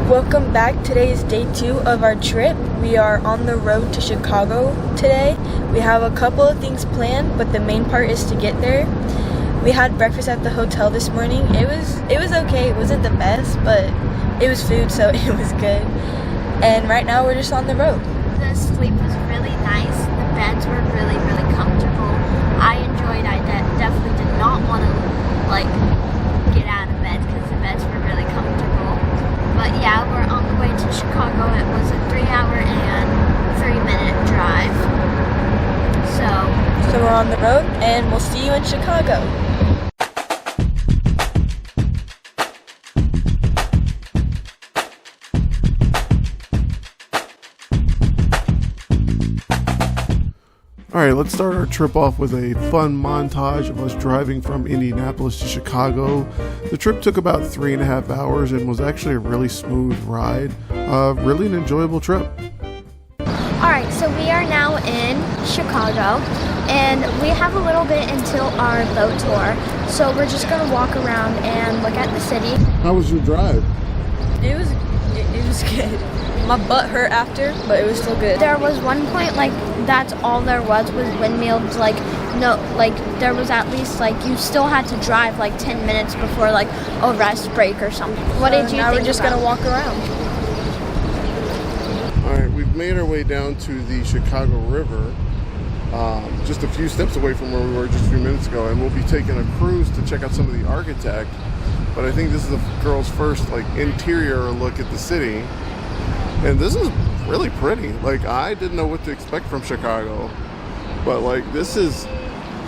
Welcome back. Today is day 2 of our trip. We are on the road to Chicago today. We have a couple of things planned, but the main part is to get there. We had breakfast at the hotel this morning. It was okay. It wasn't the best, but it was food, so it was good. And right now we're just on the road. The sleep was really nice. The beds were really, really comfortable. I enjoyed. I definitely did not want to get out of bed because the beds were really comfortable. But yeah, we're on the way to Chicago. It was a 3-hour and 3-minute drive. So we're on the road, and we'll see you in Chicago. Alright, let's start our trip off with a fun montage of us driving from Indianapolis to Chicago. The trip took about 3.5 hours and was actually a really smooth ride. Really an enjoyable trip. Alright, so we are now in Chicago, and we have a little bit until our boat tour. So we're just going to walk around and look at the city. How was your drive? It was good. My butt hurt after, but it was still good. There was one point, that's all there was windmills. There was at least, you still had to drive, 10 minutes before, a rest break or something. What did you think? Now we're just going to walk around. Alright, we've made our way down to the Chicago River, just a few steps away from where we were just a few minutes ago, and we'll be taking a cruise to check out some of the architect. But I think this is the girls' first, interior look at the city. And this is really pretty. I didn't know what to expect from Chicago, but this is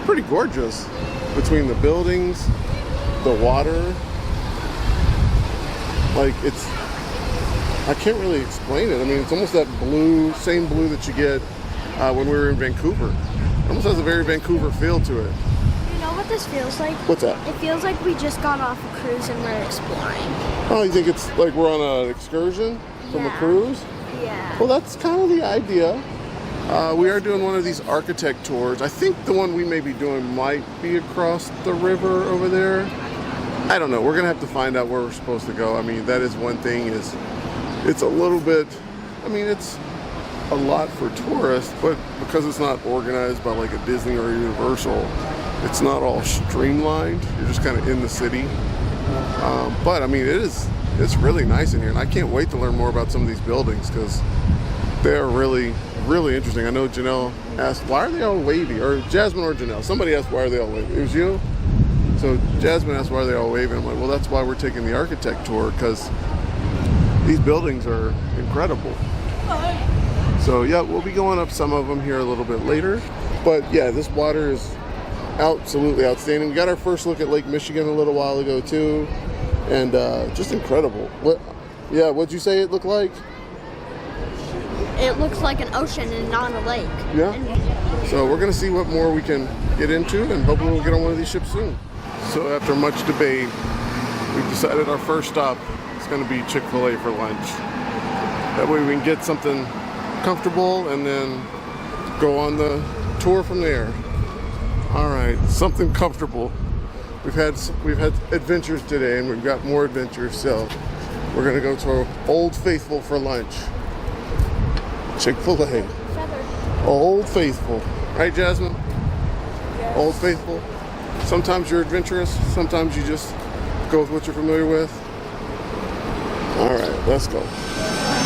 pretty gorgeous. Between the buildings, the water, I can't really explain it. I mean, it's almost that same blue that you get when we were in Vancouver. It almost has a very Vancouver feel to it. You know what this feels like? What's that? It feels like we just got off a cruise and we're exploring. Oh, you think it's like we're on an excursion? From a cruise? Yeah. Well, that's kind of the idea. We are doing one of these architect tours. I think the one we may be doing might be across the river over there. I don't know. We're going to have to find out where we're supposed to go. I mean, that is one thing is it's a little bit, it's a lot for tourists, but because it's not organized by a Disney or a Universal, it's not all streamlined. You're just kind of in the city. But it's really nice in here, and I can't wait to learn more about some of these buildings because they're really, really interesting. I know Janelle asked, why are they all wavy? Or Jasmine or Janelle. Somebody asked, why are they all wavy? It was you? So Jasmine asked, why are they all wavy? I'm like, well, that's why we're taking the architect tour, because these buildings are incredible. So yeah, we'll be going up some of them here a little bit later. But yeah, this water is absolutely outstanding. We got our first look at Lake Michigan a little while ago too. And just incredible. What'd you say it looked like? It looks like an ocean and not a lake. Yeah. So we're gonna see what more we can get into, and hopefully we'll get on one of these ships soon. So after much debate, we've decided our first stop is gonna be Chick-fil-A for lunch. That way we can get something comfortable and then go on the tour from there. All right, something comfortable. We've had adventures today, and we've got more adventures, so we're gonna go to Old Faithful for lunch. Chick-fil-A. Old Faithful. Right, Jasmine? Yes. Old Faithful. Sometimes you're adventurous, sometimes you just go with what you're familiar with. All right, let's go.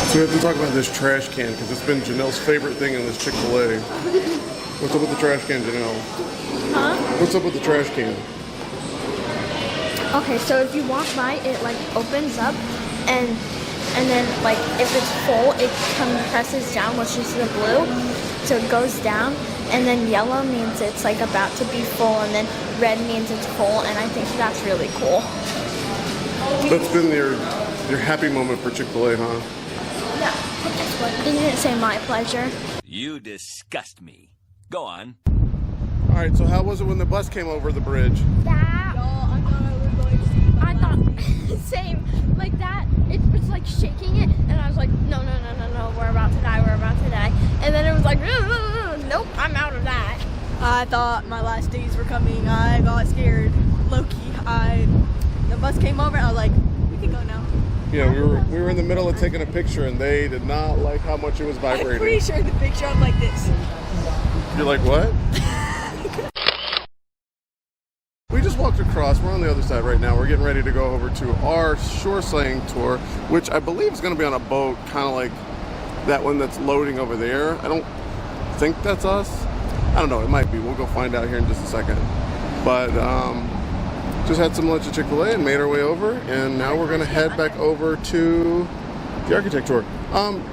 So we have to talk about this trash can, because it's been Janelle's favorite thing in this Chick-fil-A. What's up with the trash can, Janelle? Huh? What's up with the trash can? Okay, so if you walk by, it opens up, and then if it's full, it compresses down, which is the blue, so it goes down, and then yellow means it's about to be full, and then red means it's full, and I think that's really cool. That's been your happy moment for Chick-fil-A, huh? Yeah, but guess what? They didn't say my pleasure. You disgust me. Go on. All right, so how was it when the bus came over the bridge? I thought same like that. It was shaking it, and I was like, no, we're about to die. And then it was like, nope, I'm out of that. I thought my last days were coming. I got scared. Low-key. The bus came over, and I was like, we can go now. Yeah, we were in the middle of taking a picture, and they did not like how much it was vibrating. I'm pretty sure the picture I'm like this. You're like, what? We just walked across. We're on the other side right now. We're getting ready to go over to our shore sailing tour, which I believe is going to be on a boat, kind of like that one that's loading over there. I don't think that's us. I don't know. It might be. We'll go find out here in just a second. But just had some lunch at Chick-fil-A and made our way over, and now we're going to head back over to the architect tour.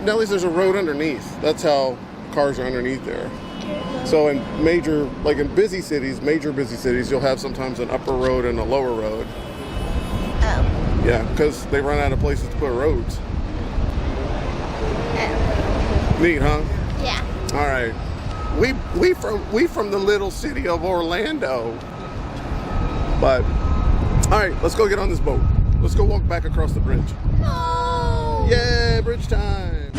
Nellie's, there's a road underneath. That's how cars are underneath there. So in major, like in busy cities, major busy cities, you'll have sometimes an upper road and a lower road. Oh. Yeah, because they run out of places to put roads. Oh. Neat, huh? Yeah. All right. We from the little city of Orlando. But all right, let's go get on this boat. Let's go walk back across the bridge. No. Yeah, bridge time.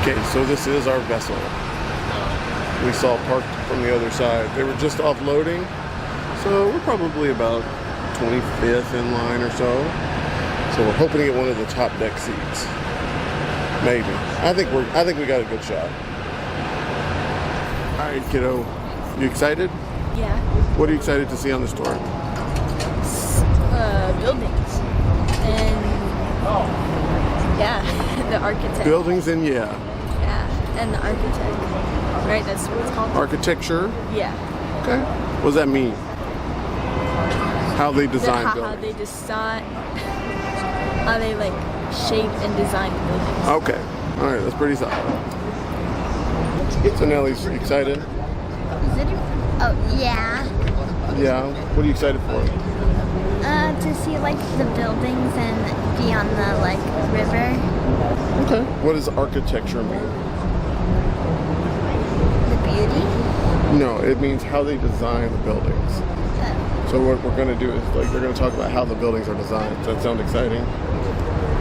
Okay, so this is our vessel. We saw parked from the other side. They were just offloading, so we're probably about 25th in line or so. So we're hoping to get one of the top deck seats. Maybe. I think we got a good shot. All right, kiddo. You excited? Yeah. What are you excited to see on this tour? Buildings. And yeah, the architect. Buildings and yeah. Yeah, and the architect. Right, that's what it's called? Architecture? Yeah. Okay. What does that mean? How they design How buildings? they decide, how they like shape and design buildings. Okay. All right, that's pretty solid. So Nellie's excited? Is it? Oh yeah. Yeah. What are you excited for? To see like the buildings and be on the like river. Okay. What does architecture mean? The beauty. No, it means how they design the buildings. So what we're going to do is like they're going to talk about how the buildings are designed. Does that sound exciting?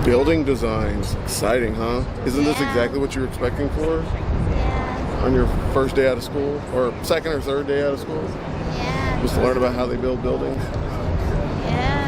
Building designs. Exciting, huh? Isn't this Yeah. exactly what you were expecting for Yeah. on your first day out of school or second or third day out of school? Yeah. Just to learn about how they build buildings? Yeah.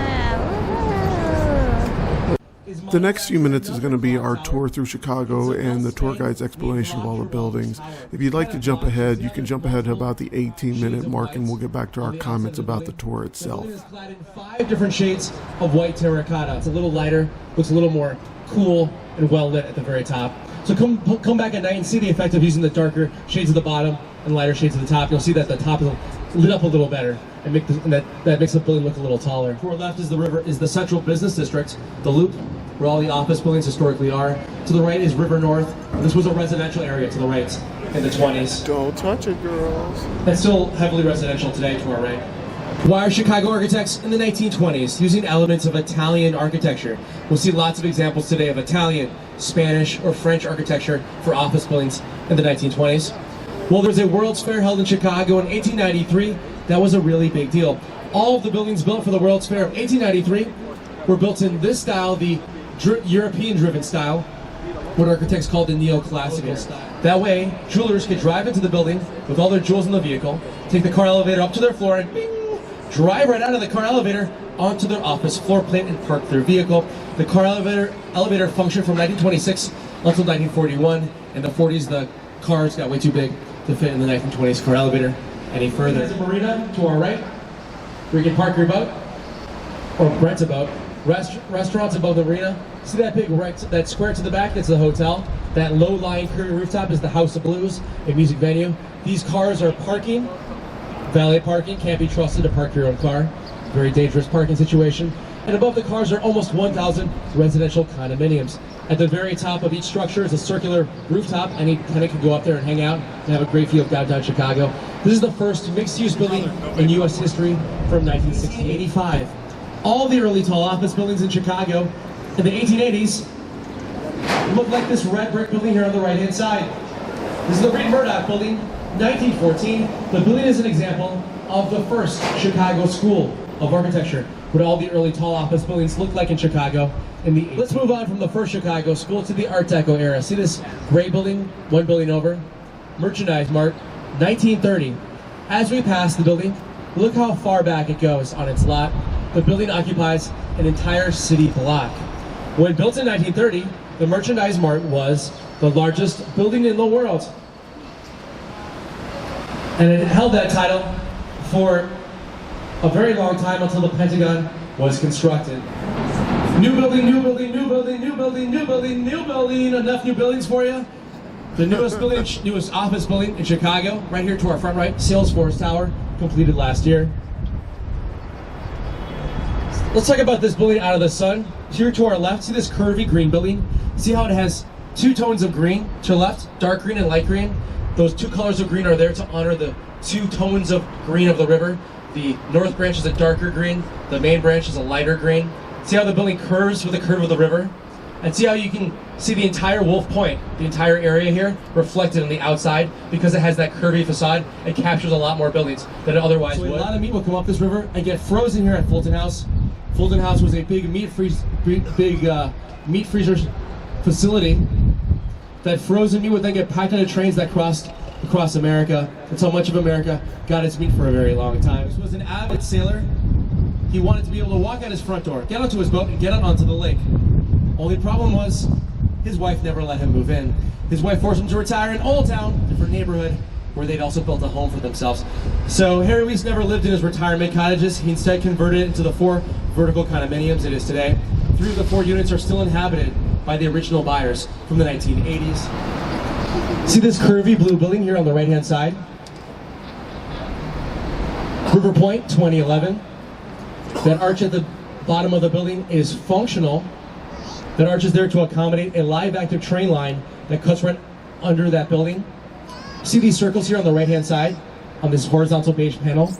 The next few minutes is going to be our tour through Chicago and the tour guide's explanation of all the buildings. If you'd like to jump ahead, you can jump ahead to about the 18-minute mark and we'll get back to our comments about the tour itself. The building is clad in 5 different shades of white terracotta. It's a little lighter, looks a little more cool and well lit at the very top. So come back at night and see the effect of using the darker shades at the bottom and lighter shades at the top. You'll see that the top is lit up a little better and that makes the building look a little taller. To our left is the river, is the central business district, the Loop, where all the office buildings historically are. To the right is River North. This was a residential area to the right in the 20s. Don't touch it, girls. That's still heavily residential today to our right. Why are Chicago architects in the 1920s using elements of Italian architecture? We'll see lots of examples today of Italian, Spanish, or French architecture for office buildings in the 1920s. Well, there was a World's Fair held in Chicago in 1893. That was a really big deal. All of the buildings built for the World's Fair of 1893 were built in this style, the European-driven style, what architects called the neoclassical style. That way, jewelers could drive into the building with all their jewels in the vehicle, take the car elevator up to their floor, and bing, drive right out of the car elevator onto their office floor plate and park their vehicle. The car elevator functioned from 1926 until 1941. In the 40s, the cars got way too big to fit in the 1920s car elevator any further. There's a marina to our right, where you can park your boat, or rent a boat. Restaurants above the marina. See that big that square to the back? That's the hotel. That low-lying curvy rooftop is the House of Blues, a music venue. These cars are parking, valet parking. Can't be trusted to park your own car. Very dangerous parking situation. And above the cars are almost 1,000 residential condominiums. At the very top of each structure is a circular rooftop. Any tenant can go up there and hang out and have a great view of downtown Chicago. This is the first mixed-use building in U.S. history from 1985. All the early tall office buildings in Chicago in the 1880s look like this red brick building here on the right-hand side. This is the Reed Murdoch building, 1914. The building is an example of the first Chicago School of Architecture, what all the early tall office buildings looked like in Chicago in the 80s. Let's move on from the first Chicago School to the Art Deco era. See this gray building, one building over? Merchandise Mart, 1930. As we pass the building, look how far back it goes on its lot. The building occupies an entire city block. When built in 1930, the Merchandise Mart was the largest building in the world. And it held that title for a very long time until the Pentagon was constructed. New building, new building, new building, new building, new building, new building. Enough new buildings for you. The newest building, newest office building in Chicago, right here to our front right, Salesforce Tower, completed last year. Let's talk about this building out of the sun. Here to our left, see this curvy green building? See how it has two tones of green to the left, dark green and light green? Those two colors of green are there to honor the two tones of green of the river. The north branch is a darker green, the main branch is a lighter green. See how the building curves with the curve of the river? And see how you can see the entire Wolf Point, the entire area here, reflected on the outside because it has that curvy facade. It captures a lot more buildings than it otherwise would. A lot of meat will come up this river and get frozen here at Fulton House. Fulton House was a big meat freezer facility. That frozen meat would then get packed into trains that crossed across America until much of America got its meat for a very long time. This was an avid sailor. He wanted to be able to walk out his front door, get onto his boat, and get out onto the lake. Only problem was, his wife never let him move in. His wife forced him to retire in Old Town, a different neighborhood, where they'd also built a home for themselves. So Harry Weiss never lived in his retirement cottages. He instead converted it into the 4 vertical condominiums it is today. 3 of the 4 units are still inhabited by the original buyers from the 1980s. See this curvy blue building here on the right-hand side? River Point 2011. That arch at the bottom of the building is functional. That arch is there to accommodate a live active train line that cuts right under that building. See these circles here on the right-hand side on this horizontal beige panel?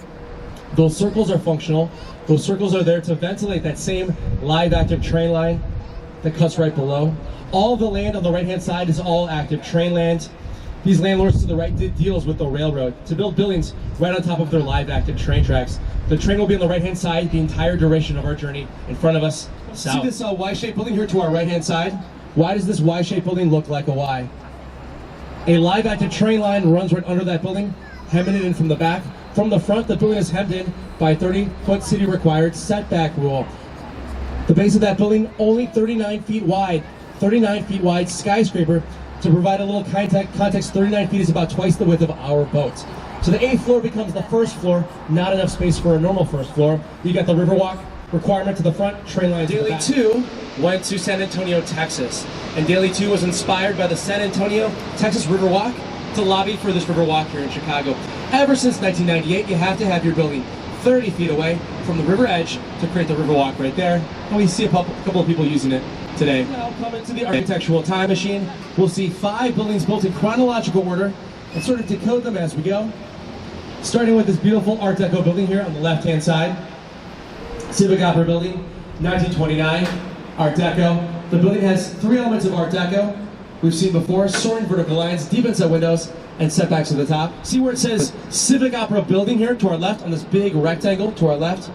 Those circles are functional. Those circles are there to ventilate that same live active train line that cuts right below. All the land on the right-hand side is all active train land. These landlords to the right did deals with the railroad to build buildings right on top of their live active train tracks. The train will be on the right-hand side the entire duration of our journey in front of us. South. See this Y-shaped building here to our right-hand side? Why does this Y-shaped building look like a Y? A live active train line runs right under that building, hemming it in from the back. From the front, the building is hemmed in by a 30-foot city required setback rule. The base of that building, only 39 feet wide. 39 feet wide skyscraper. To provide a little context, 39 feet is about twice the width of our boat. So the 8th floor becomes the 1st floor, not enough space for a normal 1st floor. You got the Riverwalk requirement to the front, train lines to the back. Daily 2 went to San Antonio, Texas. And Daily 2 was inspired by the San Antonio, Texas Riverwalk to lobby for this Riverwalk here in Chicago. Ever since 1998, you have to have your building 30 feet away from the river edge to create the Riverwalk right there. And we see a couple of people using it today. Now coming to the architectural time machine, we'll see 5 buildings built in chronological order and sort of decode them as we go. Starting with this beautiful Art Deco building here on the left-hand side. Civic Opera Building, 1929, Art Deco. The building has 3 elements of Art Deco we've seen before: soaring vertical lines, deep inset windows, and setbacks at the top. See where it says Civic Opera Building here to our left on this big rectangle to our left?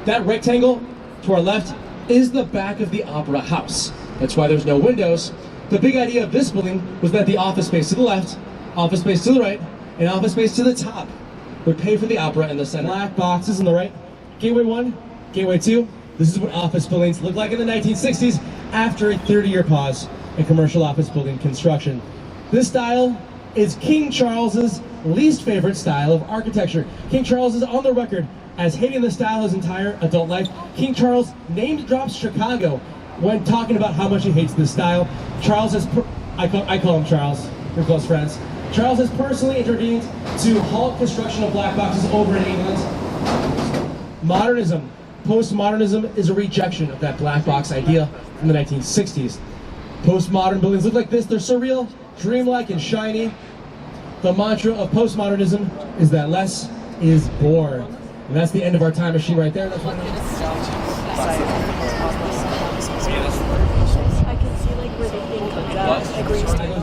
That rectangle to our left is the back of the Opera House. That's why there's no windows. The big idea of this building was that the office space to the left, office space to the right, and office space to the top would pay for the opera in the center. Black boxes on the right. Gateway 1, Gateway 2. This is what office buildings looked like in the 1960s after a 30-year pause in commercial office building construction. This style is King Charles's least favorite style of architecture. King Charles is on the record as hating the style his entire adult life. King Charles named drops Chicago when talking about how much he hates this style. Charles has, I call him Charles, we're close friends. Charles has personally intervened to halt construction of black boxes over in England. Modernism, postmodernism is a rejection of that black box idea from the 1960s. Postmodern buildings look like this. They're surreal, dreamlike, and shiny. The mantra of postmodernism is that less is more. And that's the end of our time machine right there. That's what I can see like where they think of that.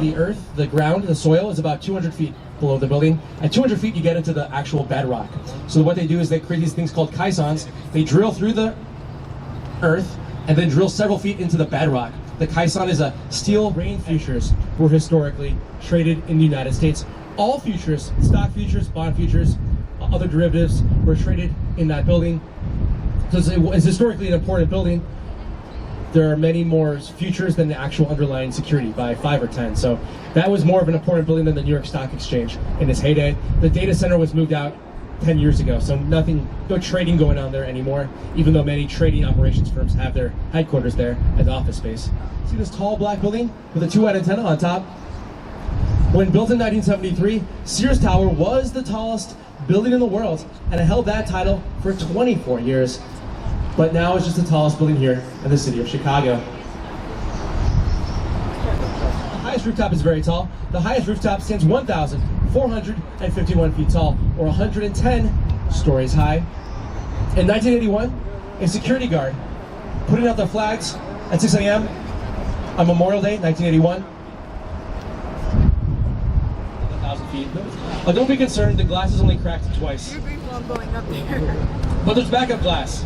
the earth, the ground, the soil is about 200 feet below the building. At 200 feet, you get into the actual bedrock. So what they do is they create these things called caissons. They drill through the earth and then drill several feet into the bedrock. The caisson is a steel. Grain futures were historically traded in the United States. All futures, stock futures, bond futures, other derivatives were traded in that building. So it's historically an important building. there are many more features than the actual underlying security by 5 or 10. So that was more of an important building than the New York Stock Exchange in its heyday. The data center was moved out 10 years ago, so no trading going on there anymore, even though many trading operations firms have their headquarters there as office space. See this tall black building with a 2-wide antenna on top? When built in 1973, Sears Tower was the tallest building in the world, and it held that title for 24 years. But now it's just the tallest building here in the city of Chicago. The highest rooftop is very tall. The highest rooftop stands 1,451 feet tall, or 110 stories high. In 1981, a security guard putting out the flags at 6 a.m. on Memorial Day, 1981. 1,000 feet. Don't be concerned, the glass is only cracked twice. But there's backup glass.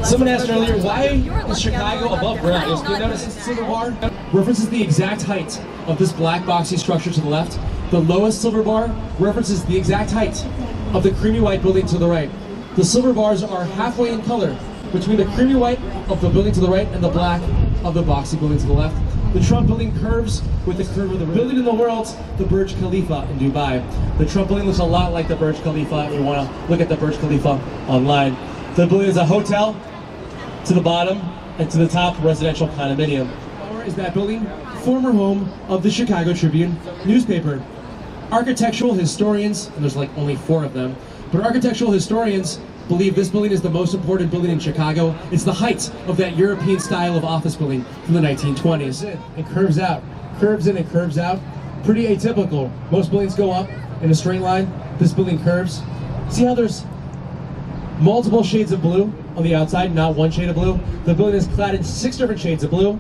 Someone asked earlier, why is Chicago above ground? Did you notice this silver bar references the exact height of this black boxy structure to the left. The lowest silver bar references the exact height of the creamy white building to the right. The silver bars are halfway in color between the creamy white of the building to the right and the black of the boxy building to the left. The Trump building curves with the curve of the building in the world, the Burj Khalifa in Dubai. The Trump building looks a lot like the Burj Khalifa if you want to look at the Burj Khalifa online. The building is a hotel to the bottom, and to the top, residential condominium. Is that building? Former home of the Chicago Tribune newspaper. Architectural historians, and there's like only 4 of them, but architectural historians believe this building is the most important building in Chicago. It's the height of that European style of office building from the 1920s. It curves out, curves in and curves out. Pretty atypical. Most buildings go up in a straight line. This building curves. See how there's multiple shades of blue on the outside, not one shade of blue? The building is clad in 6 different shades of blue.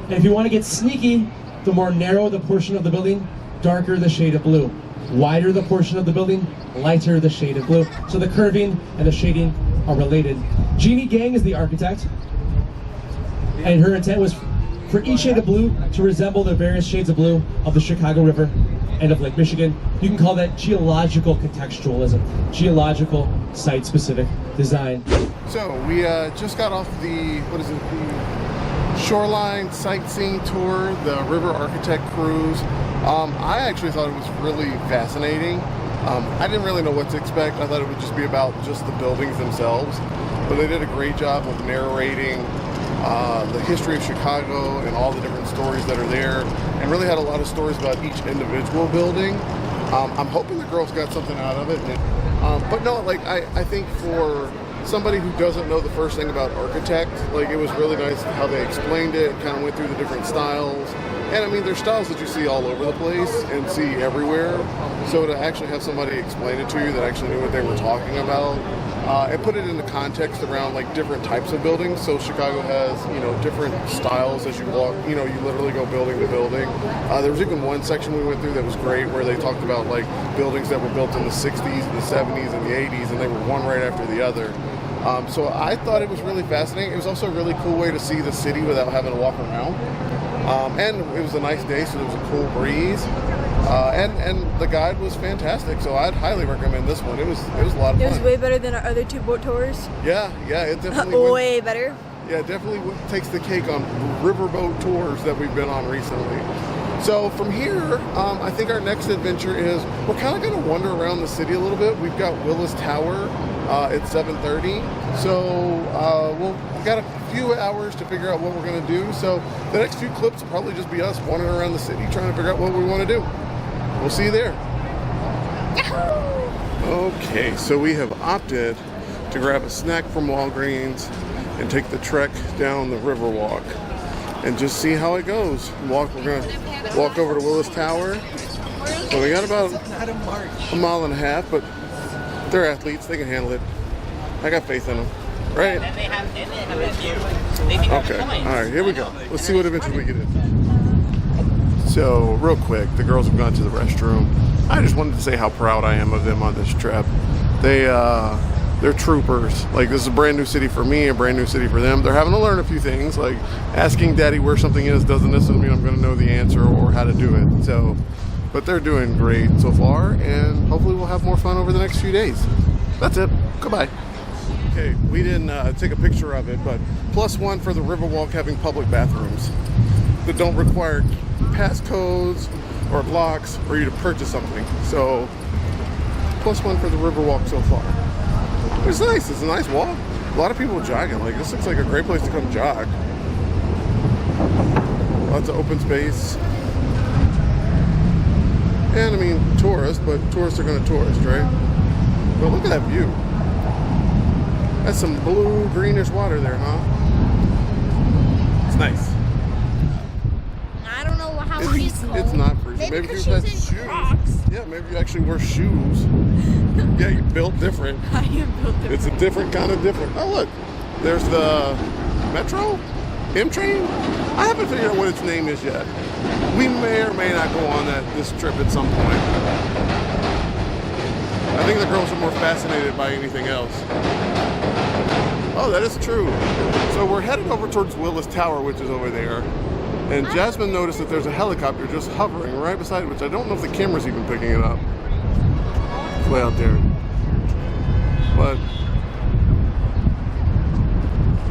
And if you want to get sneaky, the more narrow the portion of the building, darker the shade of blue. Wider the portion of the building, lighter the shade of blue. So the curving and the shading are related. Jeannie Gang is the architect, and her intent was for each shade of blue to resemble the various shades of blue of the Chicago River and of Lake Michigan. You can call that geological contextualism, geological site-specific design. So we just got off the, the shoreline sightseeing tour, the River Architect cruise. I actually thought it was really fascinating. I didn't really know what to expect. I thought it would just be about just the buildings themselves, but they did a great job of narrating the history of Chicago and all the different stories that are there, and really had a lot of stories about each individual building. I'm hoping the girls got something out of it. But no, like I think for somebody who doesn't know the first thing about architect, like it was really nice how they explained it, kind of went through the different styles. And I mean, there's styles that you see all over the place and see everywhere. So to actually have somebody explain it to you that actually knew what they were talking about, and put it into context around like different types of buildings. So Chicago has, different styles as you walk, you literally go building to building. There was even one section we went through that was great where they talked about like buildings that were built in the 60s, the 70s, and the 80s, and they were one right after the other. So I thought it was really fascinating. It was also a really cool way to see the city without having to walk around. And it was a nice day, so there was a cool breeze. And the guide was fantastic, so I'd highly recommend this one. It was a lot of fun. It was way better than our other 2 boat tours. Yeah, it definitely way better. Yeah, it definitely takes the cake on riverboat tours that we've been on recently. So from here, I think our next adventure is we're kind of going to wander around the city a little bit. We've got Willis Tower at 7:30, so we've got a few hours to figure out what we're going to do. So the next few clips will probably just be us wandering around the city trying to figure out what we want to do. We'll see you there. Okay, so we have opted to grab a snack from Walgreens and take the trek down the Riverwalk and just see how it goes. We're going to walk over to Willis Tower. So we got about a mile and a half, but they're athletes, they can handle it. I got faith in them, right? Okay, all right, here we go. Let's see what adventures we get in. So real quick, the girls have gone to the restroom. I just wanted to say how proud I am of them on this trip. They're troopers. Like, this is a brand new city for me, a brand new city for them. They're having to learn a few things, like asking daddy where something is doesn't necessarily mean I'm going to know the answer or how to do it. So, but they're doing great so far, and hopefully we'll have more fun over the next few days. That's it. Goodbye. Okay, we didn't take a picture of it, but +1 for the Riverwalk having public bathrooms that don't require passcodes or locks for you to purchase something. So +1 for the Riverwalk so far. It's nice. It's a nice walk. A lot of people jogging. Like, this looks like a great place to come jog. Lots of open space. And I mean, tourists, but tourists are going to tourist, right? But look at that view. That's some blue, greenish water there, huh? It's nice. I don't know how freezing. It's not freezing. Maybe if because you had she's in shoes. Crocs. Yeah, maybe you actually wear shoes. Yeah, you're built different. I am built different. It's a different kind of different. Oh, look. There's the Metro? M-Train? I haven't figured out what its name is yet. We may or may not go on this trip at some point. I think the girls are more fascinated by anything else. Oh, that is true. So we're headed over towards Willis Tower, which is over there. And Jasmine noticed that there's a helicopter just hovering right beside it, which I don't know if the camera's even picking it up. It's way out there. But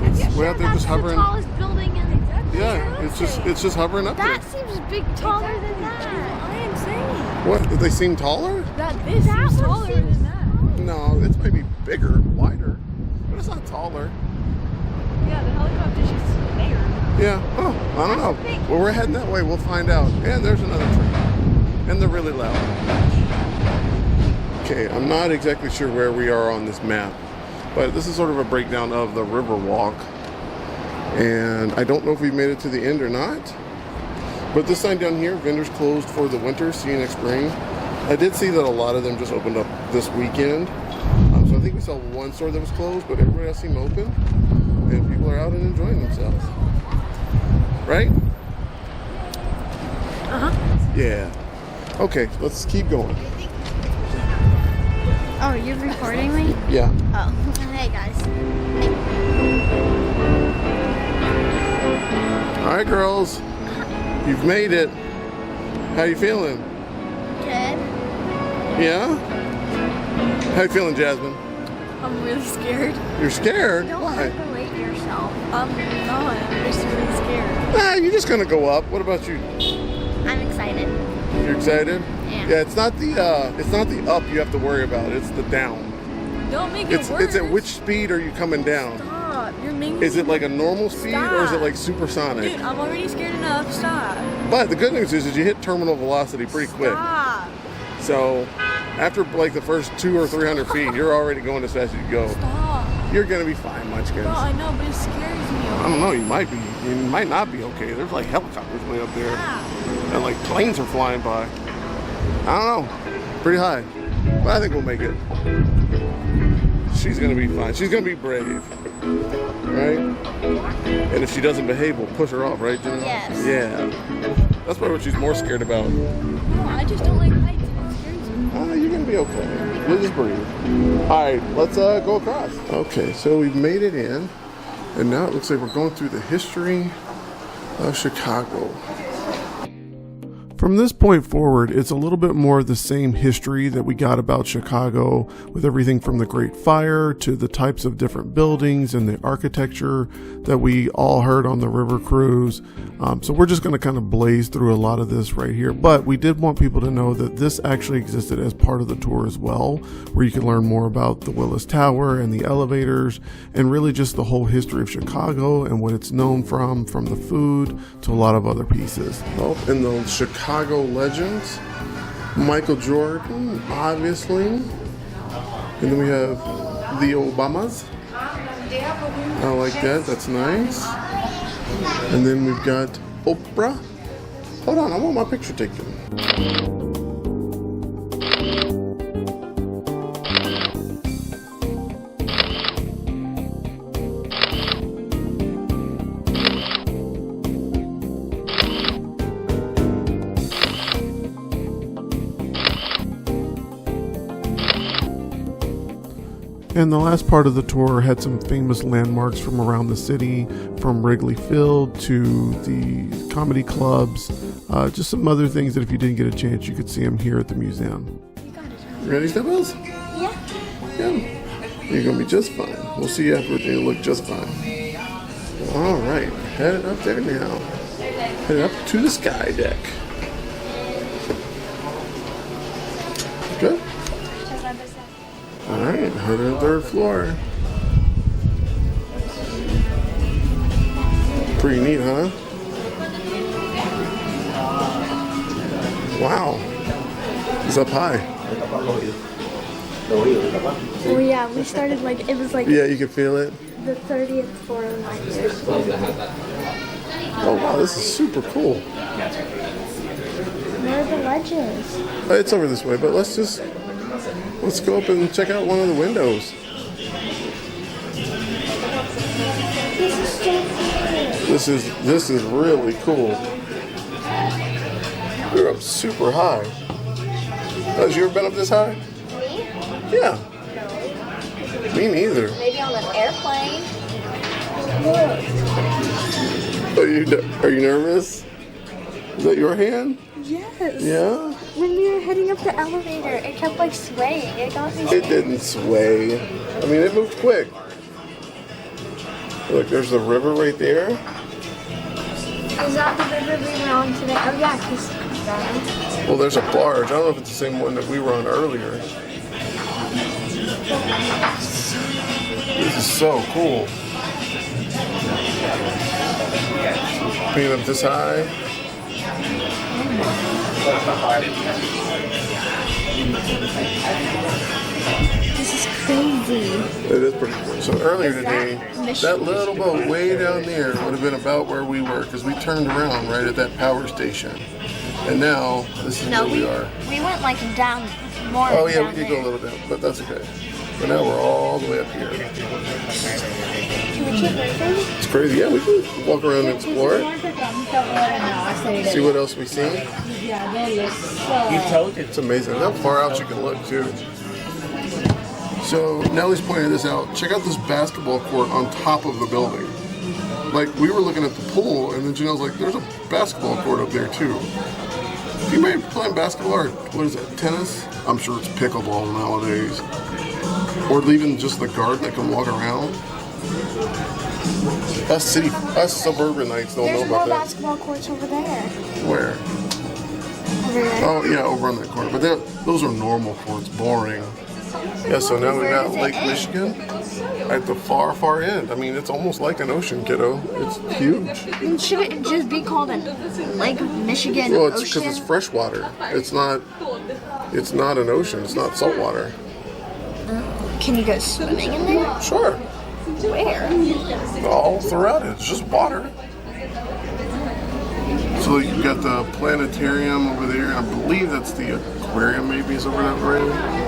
it's way out there just hovering. That's the tallest building in the Yeah, it's just hovering up there. That seems big taller than that. I am saying. What? Did they seem taller? This That seems one taller seems- than that. No, it's maybe bigger, wider, but it's not taller. Yeah, the helicopter's just there. Yeah. Oh, I don't know. Well, we're heading that way. We'll find out. And there's another tree. And they're really loud. Okay, I'm not exactly sure where we are on this map, but this is sort of a breakdown of the Riverwalk. And I don't know if we've made it to the end or not. But this sign down here, vendors closed for the winter, see you next spring. I did see that a lot of them just opened up this weekend. So I think we saw one store that was closed, but everybody else seemed open. And people are out and enjoying themselves. Right? Uh-huh. Yeah. Okay, let's keep going. Oh, you're recording me? Yeah. Oh. Hey, guys. All right, girls. You've made it. How you feeling? Good. Yeah? How you feeling, Jasmine? I'm really scared. You're scared? Don't Why? isolate yourself. I'm not. I'm just really scared. Nah, you're just gonna go up. What about you? I'm excited. You're excited? Yeah. Yeah, it's not the up you have to worry about. It's the down. Don't make it worse. It's at which speed are you coming down? Stop. You're making Is it like a normal speed or is it like supersonic? Dude, I'm already scared enough. Stop. But the good news is you hit terminal velocity pretty quick. Stop. So after like the first 200 or 300 feet, you're already going as fast as you go. Stop. You're gonna be fine, Munchkins. No, I know, but it scares me. I don't know, you might be. You might not be okay. There's like helicopters way up there. And like planes are flying by. I don't know. Pretty high. But I think we'll make it. She's gonna be fine. She's gonna be brave. Right? And if she doesn't behave, we'll push her off, right, Jenna? Yes. Yeah. That's probably what she's more scared about. No, I just don't like heights. It scares me. You're gonna be okay. You'll just breathe. Alright, let's go across. Okay, so we've made it in. And now it looks like we're going through the history of Chicago. From this point forward, it's a little bit more of the same history that we got about Chicago, with everything from the Great Fire to the types of different buildings and the architecture that we all heard on the river cruise. So we're just going to kind of blaze through a lot of this right here. But we did want people to know that this actually existed as part of the tour as well, where you can learn more about the Willis Tower and the elevators, and really just the whole history of Chicago and what it's known from the food to a lot of other pieces. Oh, and the Chicago legends, Michael Jordan, obviously, and then we have the Obamas. I like that. That's nice. And then we've got Oprah. Hold on, I want my picture taken. And the last part of the tour had some famous landmarks from around the city, from Wrigley Field to the comedy clubs, Just some other things that if you didn't get a chance, you could see them here at the museum. You ready, Stephanie's? Yeah. You're gonna be just fine. We'll see you afterwards and you'll look just fine. All right, headed up there now. Headed up to the sky deck. Good? All right, headed to the third floor. Pretty neat, huh? Wow. It's up high. Oh yeah, we started like, it was like Yeah, you can feel it. the 30th floor of my year. Oh wow, this is super cool. Where are the ledges? It's over this way, but let's go up and check out one of the windows. This is really cool. We're up super high. Has you ever been up this high? Me? Yeah. Me neither. Maybe on an airplane. Are you nervous? Is that your hand? Yes. Yeah? When we were heading up the elevator, it kept like swaying. It got me It didn't sway. I mean, it moved quick. Look, there's the river right there. Is that the river we were on today? Oh yeah, because Well, there's a barge. I don't know if it's the same one that we were on earlier. This is so cool. Being up this high. this is crazy. It is pretty cool. So earlier today, that little boat way down there would have been about where we were because we turned around right at that power station. And now, this is where we are. We went like down more. Oh yeah, down we did there. go a little down, but that's okay. But now we're all the way up here. Can we keep moving? It's crazy. Yeah, we can walk around and explore it. See what else we see. It's amazing how far out you can look too. So Nellie's pointed this out. Check out this basketball court on top of the building. Like we were looking at the pool, and then Janelle's like, "There's a basketball court up there too." You may be playing basketball or what is that? Tennis? I'm sure it's pickleball nowadays. Or even just the garden that can walk around. Us suburbanites don't know There's more about that. basketball courts over there. Where? Over there. Oh yeah, over on that corner. But those are normal courts, boring. Yeah, so now we got Lake Michigan at the far, far end. I mean, it's almost like an ocean, kiddo. It's huge. Should it just be called a Lake Michigan Well, it's Ocean? because it's freshwater. It's not an ocean. It's not saltwater. Can you go swimming in there? Sure. Where? All throughout it. It's just water. So you've got the planetarium over there. I believe that's the aquarium maybe is over that way.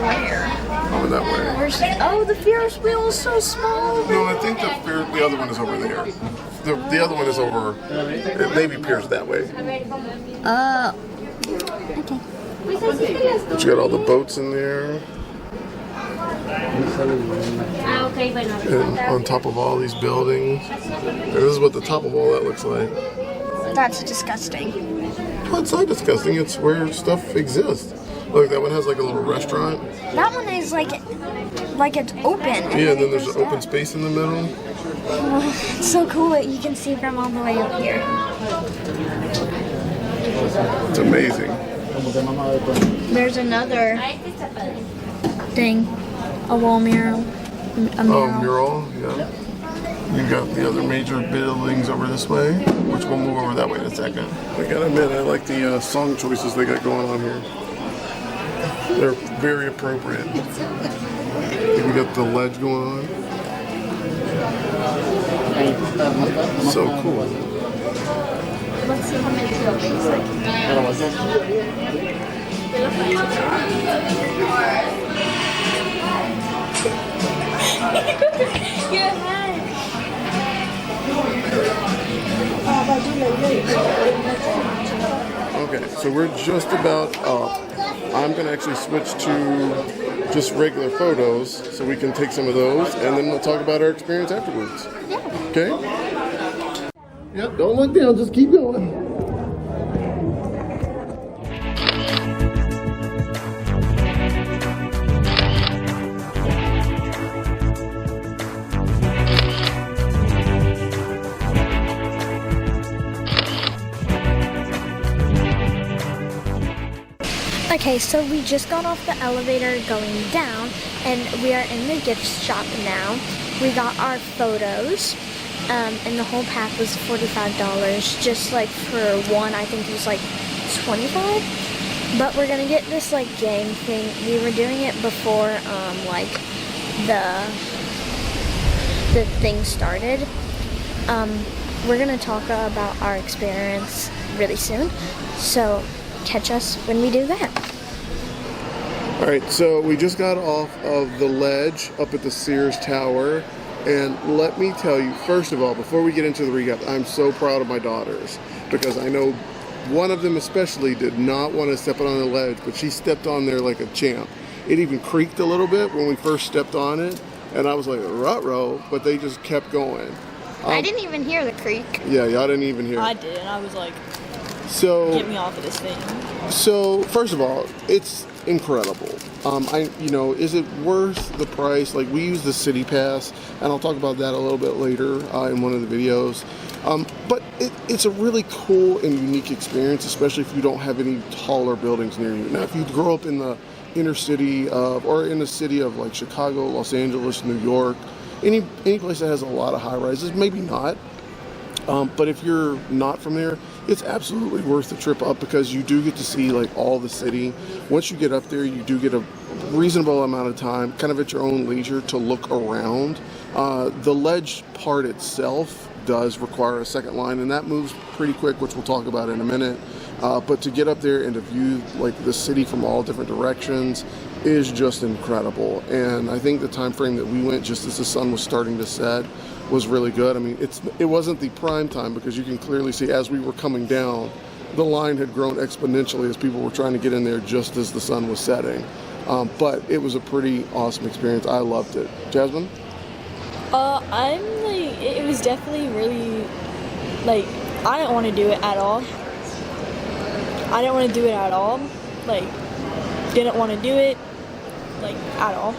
Where? Over that way. Oh, the Ferris wheel is so small. No, I think the other one is over there. The other one is over, it maybe appears that way. Okay. But you got all the boats in there. And on top of all these buildings. And this is what the top of all that looks like. That's disgusting. Well, it's not disgusting. It's where stuff exists. Look, that one has like a little restaurant. That one is like it's open. Yeah, and then there's an open space in the middle. It's so cool that you can see from all the way up here. It's amazing. There's another thing, a wall mural. Oh, mural, yeah. You got the other major buildings over this way, which we'll move over that way in a second. I gotta admit, I like the song choices they got going on here. They're very appropriate. We got the ledge going on. So cool. Let's see how many buildings. Okay, so we're just about up. I'm gonna actually switch to just regular photos so we can take some of those and then we'll talk about our experience afterwards. Okay? Yep, don't look down, just keep going. Okay, so we just got off the elevator going down, and we are in the gift shop now. We got our photos, and the whole pack was $45. Just like for one, I think it was like $25. But we're gonna get this like game thing. We were doing it before like the thing started. We're gonna talk about our experience really soon. So catch us when we do that. All right, so we just got off of the ledge up at the Sears Tower, and let me tell you, first of all, before we get into the recap, I'm so proud of my daughters, because I know one of them especially did not want to step on the ledge, but she stepped on there like a champ. It even creaked a little bit when we first stepped on it, and I was like, ruh-roh, but they just kept going. I didn't even hear the creak. Yeah, y'all didn't even hear it. I did, and I was like, so, get me off of this thing. So, first of all, it's incredible. Is it worth the price? Like, we use the City Pass, and I'll talk about that a little bit later in one of the videos. But it's a really cool and unique experience, especially if you don't have any taller buildings near you. Now, if you grow up in the inner city or in the city of like Chicago, Los Angeles, New York, any place that has a lot of high rises, maybe not. But if you're not from there, it's absolutely worth the trip up, because you do get to see like all the city. Once you get up there, you do get a reasonable amount of time, kind of at your own leisure, to look around. The ledge part itself does require a second line, and that moves pretty quick, which we'll talk about in a minute. But to get up there and to view like the city from all different directions is just incredible. And I think the time frame that we went, just as the sun was starting to set, was really good. I mean, it wasn't the prime time, because you can clearly see as we were coming down, the line had grown exponentially as people were trying to get in there just as the sun was setting. But it was a pretty awesome experience. I loved it. Jasmine? It was definitely really, like, I didn't want to do it at all. Like, didn't want to do it, like, at all.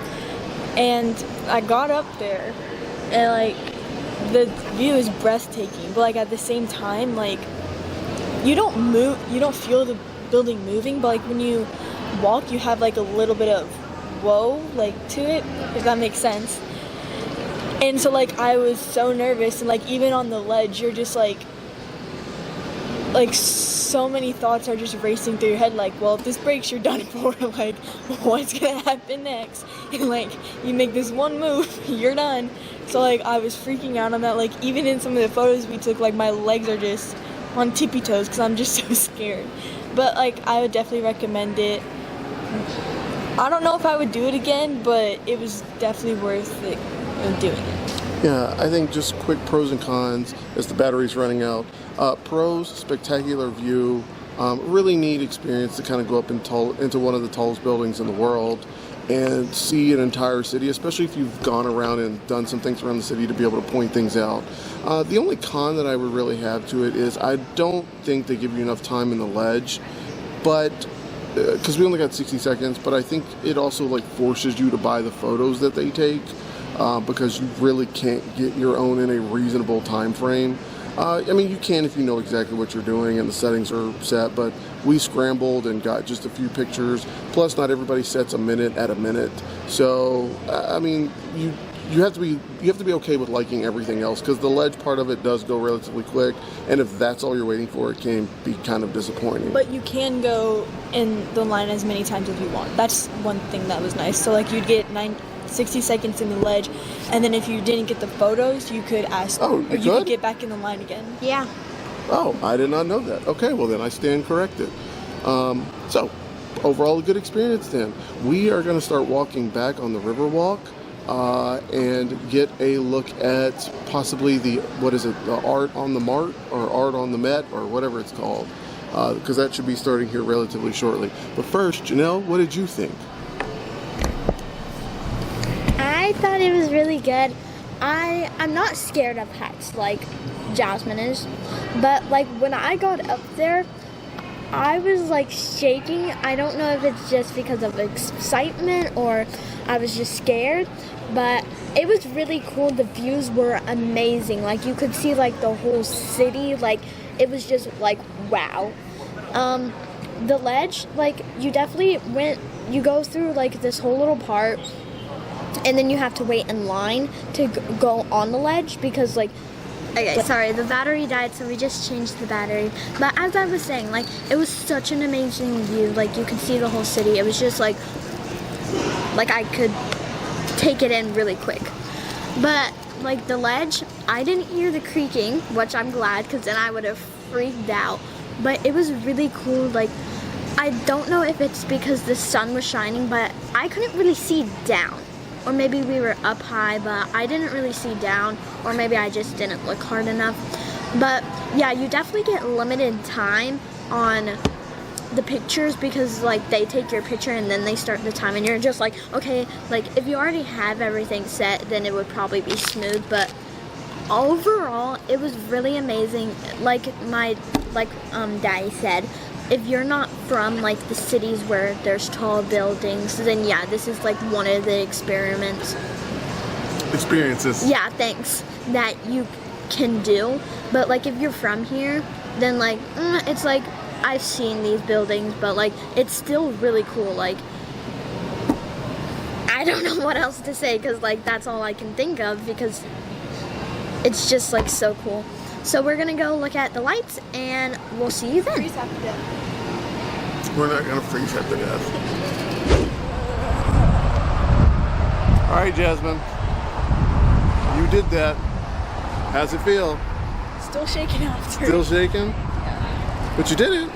And I got up there, and, like, the view is breathtaking, but, like, at the same time, like, you don't feel the building moving, but, like, when you walk, you have, like, a little bit of whoa, like, to it, if that makes sense. And so, like, I was so nervous, and, like, even on the ledge, you're just, like, so many thoughts are just racing through your head, like, well, if this breaks, you're done for. Like, what's gonna happen next? And, like, you make this one move, you're done. So, like, I was freaking out on that. Like, even in some of the photos we took, like, my legs are just on tippy toes because I'm just so scared. But, like, I would definitely recommend it. I don't know if I would do it again, but it was definitely worth it, doing it. Yeah, I think just quick pros and cons as the battery's running out. Pros, spectacular view, really neat experience to kind of go up into one of the tallest buildings in the world and see an entire city, especially if you've gone around and done some things around the city to be able to point things out. The only con that I would really have to it is I don't think they give you enough time in the ledge, but because we only got 60 seconds, but I think it also like forces you to buy the photos that they take. Because you really can't get your own in a reasonable time frame. I mean, you can if you know exactly what you're doing and the settings are set, but we scrambled and got just a few pictures. Plus, not everybody sets a minute at a minute. So, I mean, you have to be okay with liking everything else, because the ledge part of it does go relatively quick, and if that's all you're waiting for, it can be kind of disappointing. But you can go in the line as many times as you want. That's one thing that was nice. So, like, you'd get 60 seconds in the ledge, and then if you didn't get the photos, you could ask, or you could get back in the line again. Yeah. Oh, I did not know that. Okay, well then I stand corrected. So, overall a good experience then. We are going to start walking back on the Riverwalk and get a look at possibly the art on the mart, or art on the Met, or whatever it's called, because that should be starting here relatively shortly. But first, Janelle, what did you think? I thought it was really good. I'm not scared of heights like Jasmine is, but like when I got up there, I was like shaking. I don't know if it's just because of excitement or I was just scared, but it was really cool. The views were amazing. Like you could see like the whole city. Like it was just like wow. the ledge, like, you definitely you go through, like, this whole little part, and then you have to wait in line to go on the ledge because, like, okay, sorry, the battery died, so we just changed the battery. But as I was saying, like, it was such an amazing view. Like, you could see the whole city. It was just, like I could take it in really quick. But, like, the ledge, I didn't hear the creaking, which I'm glad, because then I would have freaked out. But it was really cool. Like, I don't know if it's because the sun was shining, but I couldn't really see down. Or maybe we were up high, but I didn't really see down, or maybe I just didn't look hard enough. But yeah, you definitely get limited time on the pictures because, like, they take your picture and then they start the time, and you're just like, okay, like, if you already have everything set, then it would probably be smooth. But overall, it was really amazing. Like Daddy said, if you're not from, like, the cities where there's tall buildings, then yeah, this is, like, one of the experiences. Yeah, thanks, that you can do. But, like, if you're from here, then, like, it's like, I've seen these buildings, but, like, it's still really cool. Like, I don't know what else to say, because, like, that's all I can think of, because it's just, like, so cool. So we're gonna go look at the lights, and we'll see you then. We're not gonna freeze at the death. All right, Jasmine, you did that. How's it feel? Still shaking after. Still shaking? Yeah. But you did it.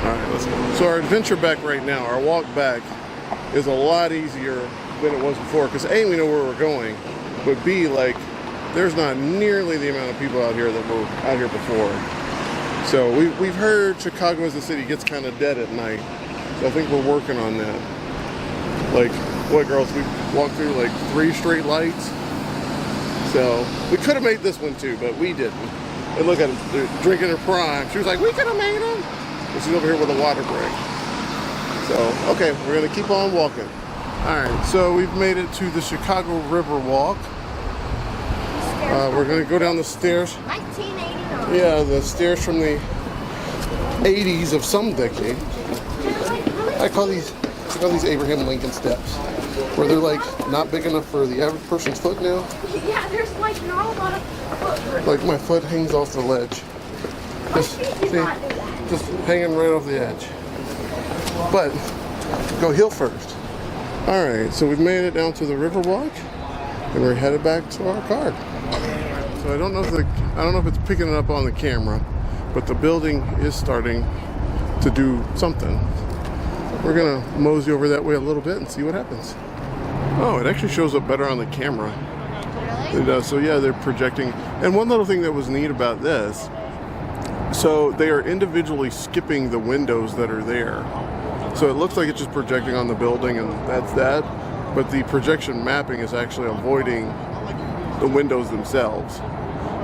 All right, let's go. So our adventure back right now, our walk back, is a lot easier than it was before. Because A, we know where we're going, but B, like, there's not nearly the amount of people out here that were out here before. So we've heard Chicago as a city gets kind of dead at night. So I think we're working on that. Like, what, girls? We walked through like 3 straight lights. So we could have made this one too, but we didn't. And look at them, they're drinking their prime. She was like, we could have made them. And she's over here with a water break. So, okay, we're gonna keep on walking. All right, so we've made it to the Chicago Riverwalk. We're gonna go down the stairs. 1989. Yeah, the stairs from the 80s of some decade. I call these Abraham Lincoln steps, where they're like not big enough for the average person's foot now. Yeah, there's like not a lot of foot. Like my foot hangs off the ledge. Just hanging right off the edge. But go heel first. All right, so we've made it down to the Riverwalk, and we're headed back to our car. So I don't know if it's picking it up on the camera, but the building is starting to do something. We're gonna mosey over that way a little bit and see what happens. Oh, it actually shows up better on the camera. Really? It does. So yeah, they're projecting. And one little thing that was neat about this, so they are individually skipping the windows that are there. So it looks like it's just projecting on the building and that's that. But the projection mapping is actually avoiding the windows themselves.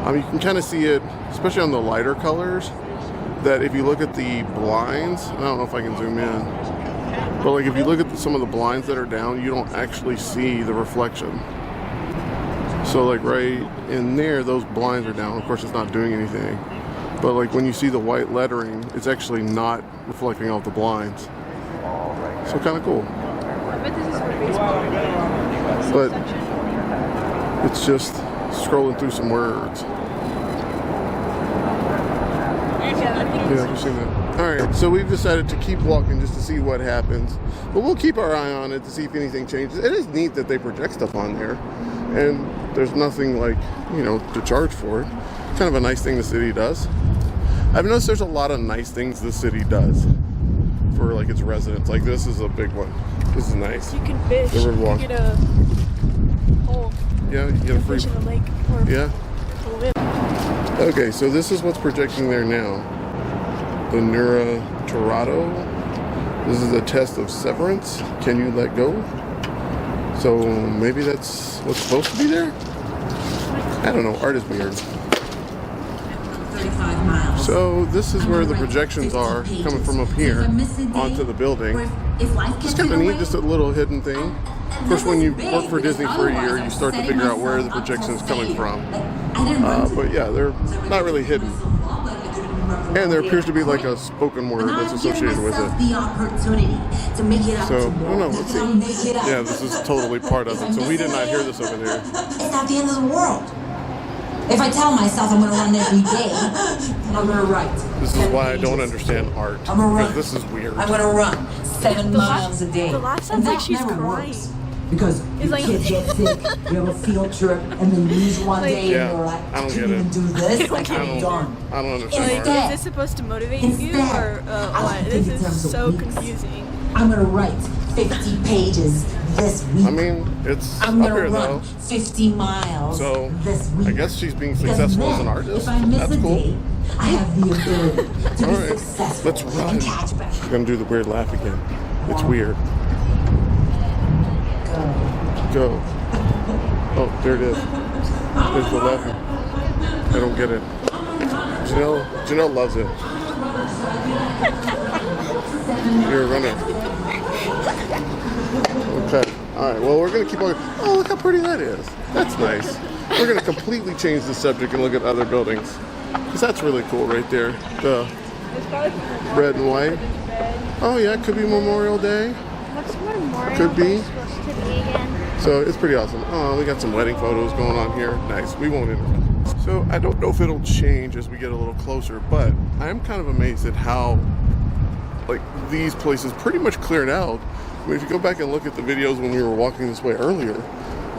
You can kind of see it, especially on the lighter colors, that if you look at the blinds, I don't know if I can zoom in, but like if you look at some of the blinds that are down, you don't actually see the reflection. So like right in there, those blinds are down. Of course, it's not doing anything. But like when you see the white lettering, it's actually not reflecting off the blinds. So kind of cool. I bet this is for baseball. But it's just scrolling through some words. Yeah, I've seen that. All right, so we've decided to keep walking just to see what happens. But we'll keep our eye on it to see if anything changes. It is neat that they project stuff on there. And there's nothing like, to charge for it. Kind of a nice thing the city does. I've noticed there's a lot of nice things the city does for like its residents. Like this is a big one. This is nice. You can fish. The Riverwalk. You can get a hole. Yeah, you get a free. Fish in the lake. Or Yeah. Okay, so this is what's projecting there now. The Neura Torado. This is a test of severance. Can you let go? So maybe that's what's supposed to be there? I don't know, art is weird. So this is where the projections are coming from up here onto the building. It's kind of neat, just a little hidden thing. Of course, when you work for Disney for a year, you start to figure out where the projection is coming from. But yeah, they're not really hidden. And there appears to be like a spoken word that's associated with it. The opportunity to make it out So, I tomorrow. don't know, let's I'll make it out. see. Yeah, this is totally part of it. So we did not hear this over there. It's not the end of the world. If I tell myself I'm gonna run every day, then I'm gonna write. This is why I don't understand art. I'm gonna run. Because this is weird. I'm gonna run 7 miles a day. The laugh sounds And like that she's never crying. works. Because your like- kids get sick, you have a field trip, and then lose one Like- day, Yeah, and you're like, I don't I get couldn't it. even do this, like I I'm don't, done. I don't understand Instead- art. Is this supposed to motivate Instead, you or I what? think This in terms is of so weeks. confusing. I'm gonna write 50 pages this week. I mean, it's I'm up gonna here run though. 50 miles So, this week. I guess she's being Because successful as then, an artist. If I miss That's a cool. day, I have the ability to be Alright, successful let's run. and catch back. She's gonna do the weird laugh again. It's weird. Go. Oh, there it is. There's the laughing. I don't get it. Janelle loves it. You're a runner. Okay. Alright, well we're gonna keep on. Oh, look how pretty that is. That's nice. We're gonna completely change the subject and look at other buildings. Because that's really cool right there. The red and white. Oh yeah, it could be Memorial Day. What's Memorial Could be. Day supposed to be again? So it's pretty awesome. Oh, we got some wedding photos going on here. Nice. We won't interrupt. So I don't know if it'll change as we get a little closer, but I am kind of amazed at how like these places pretty much cleared out. I mean, if you go back and look at the videos when we were walking this way earlier,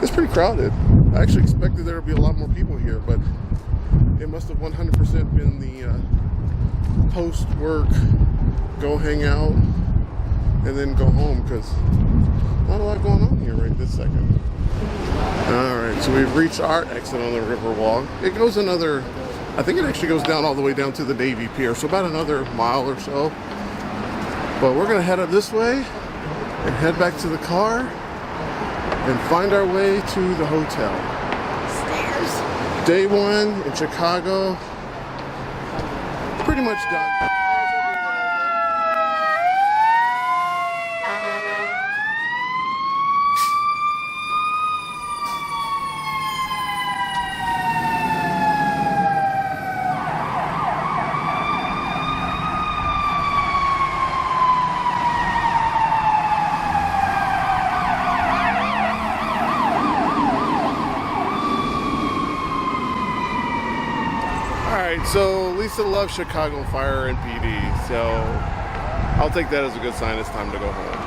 it's pretty crowded. I actually expected there to be a lot more people here, but it must have 100% been the post-work, go hang out, and then go home, because not a lot going on here right this second. Alright, so we've reached our exit on the Riverwalk. It goes another, I think it actually goes down all the way down to the Navy Pier, so about another mile or so. But we're going to head up this way and head back to the car and find our way to the hotel. Stairs. Day one in Chicago, pretty much done. Alright, so Lisa loves Chicago Fire and PD, so I'll take that as a good sign it's time to go home.